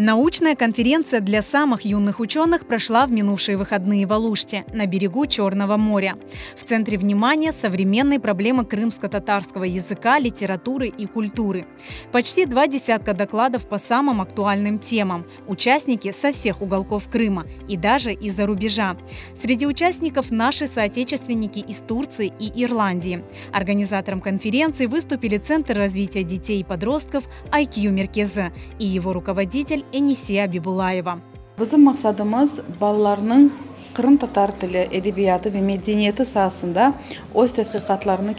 Научная конференция для самых юных ученых прошла в минувшие выходные в Алуште, на берегу Черного моря. В центре внимания современные проблемы крымско-татарского языка, литературы и культуры. Почти 20 докладов по самым актуальным темам. Участники со всех уголков Крыма и даже из-за рубежа. Среди участников наши соотечественники из Турции и Ирландии. Организатором конференции выступили Центр развития детей и подростков IQ Merkezi и его руководитель Энисия Бибулаева. Bizim maksadımız ballarının Kırım Tatar tili, edebiyatı ve medeniyeti sahasında öz tədqiqatlarını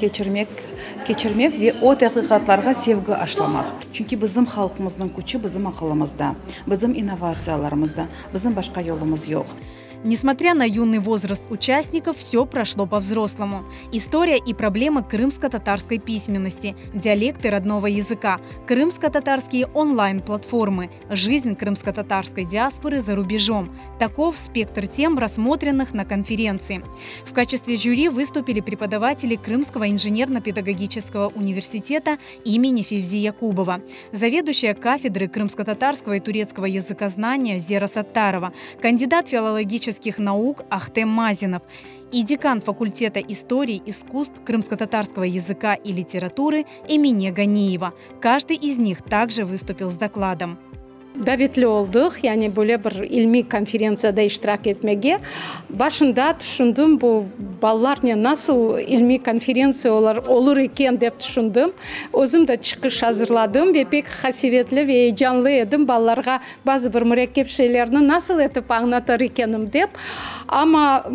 keçirmek ve o tədqiqatlarga sevgi aşlamak. Çünkü bizim halkımızın gücü bizim akılımızda, bizim innovasiyalarımızda, bizim başka yolumuz yok. Несмотря на юный возраст участников, все прошло по-взрослому. История и проблемы крымско-татарской письменности, диалекты родного языка, крымско-татарские онлайн-платформы, жизнь крымско-татарской диаспоры за рубежом. Таков спектр тем, рассмотренных на конференции. В качестве жюри выступили преподаватели Крымского инженерно-педагогического университета имени Февзи Якубова, заведующая кафедры крымско-татарского и турецкого языкознания Зера Саттарова, кандидат филологических наук Ахтем Мазинов и декан факультета истории, искусств крымско-татарского языка и литературы Эмине Ганиева. Каждый из них также выступил с докладом. Davetli olduk, yani böyle bir ilmi konferansiyada iştirak etmeye. Başında düşündüm, bu ballar nasıl ilmi konferansiyalar olur eken dep düşündüm. Özüm de çıkış hazırladım ve pek hasivetli ve heyecanlı edim ballarga bazı bir mürekkep şeylerini nasıl etip anlatır ekenim dep. Ama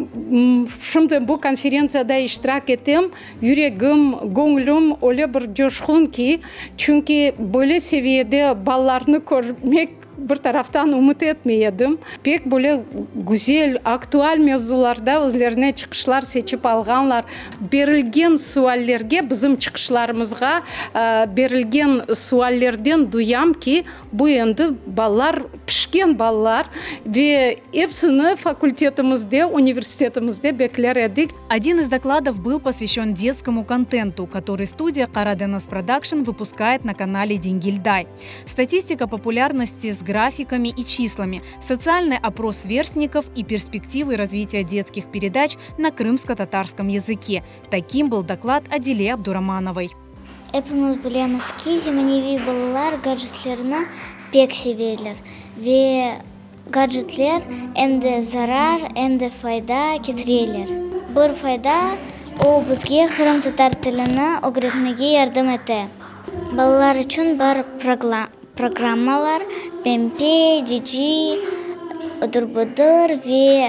şimdi bu konferansiyada iştirak ettim, yüreğim, gönlüm öyle bir coşkun ki, çünkü böyle seviyede ballarını görmek bir taraftan umut etmeydim. Pek böyle güzel, aktual mevzularda özlerine çıkışlar seçip alganlar. Berilgen suallerge, bizim çıkışlarımızga berilgen suallerden duyam ki bu endi ballar, pişken ballar ve hepsini fakültetimizde, университетимизде bekler edik. Один из докладов был посвящен детскому контенту, который студия Караденас Продакшн выпускает на канале Дингильдай. Статистика популярности с графиками и числами, социальный опрос сверстников и перспективы развития детских передач на крымско-татарском языке. Таким был доклад Адиле Абдурамановой. Hepimiz bilemiz ki zamannevi balalar gadjetlerini pek severler ve gadjetler hem de zarar hem de fayda keltirerler. Bir fayda o bizge Kırım tatar tilini öğretmege yardım etdi. Balalar için bir programmalar, PMP, GG, Odur-budur ve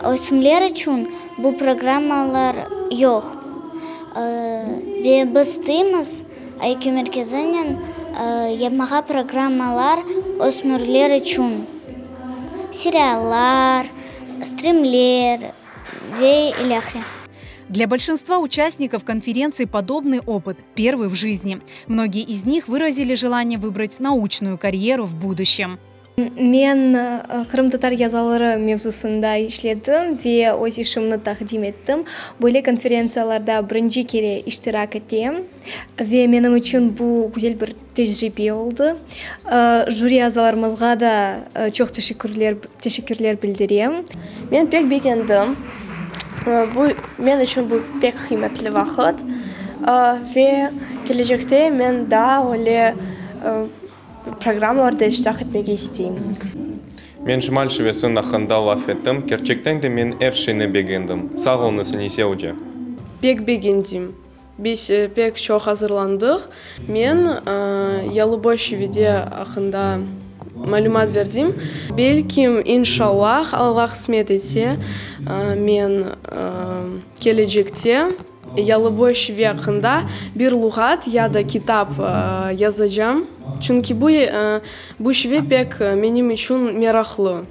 öğretmenler için bu programmalar yok. Ve biz deyimiz IQ Merkezi'nin yapmağa programmalar öğretmenler için. Сериалlar, стримлер ve ilahi. Для большинства участников конференции подобный опыт – первый в жизни. Многие из них выразили желание выбрать научную карьеру в будущем. Мен Kırım-Tatar yazarları mevzusunda işledim ve öz işimni takdim ettim. Böyle konferensiyalarda birinci kere iştirak ettim ve benim için bu güzel bir tecrübe oldu. Jüri a'zalarımızga da çok teşekkürler bildireyim. Men pek beğendim. Bu men için bu pek kıymetli vakit ve gelecekte men daha öyle programlarda iştirak etmek isteyim. Men Şimal Şivesi'nin hakkında laf ettim. Gerçekten de men her şeyini beğendim. Sağ olun Enise Hoca. Pek beğendim. Biz pek çok hazırlandık. Men Yalıboşevi'de hakkında malumat verdim. Belki inşallah Allah kısmet etse men gelecekte Yalıboşevi hakkında bir lügat ya da kitap yazacağım. Çünkü bu şey pek benim için meraklı.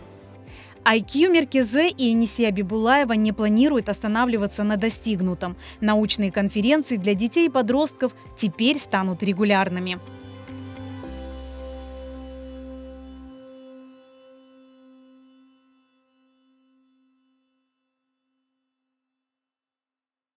IQ Merkezi и Энисия Бибулаева не планируют останавливаться на достигнутом. Научные конференции для детей и подростков теперь станут регулярными.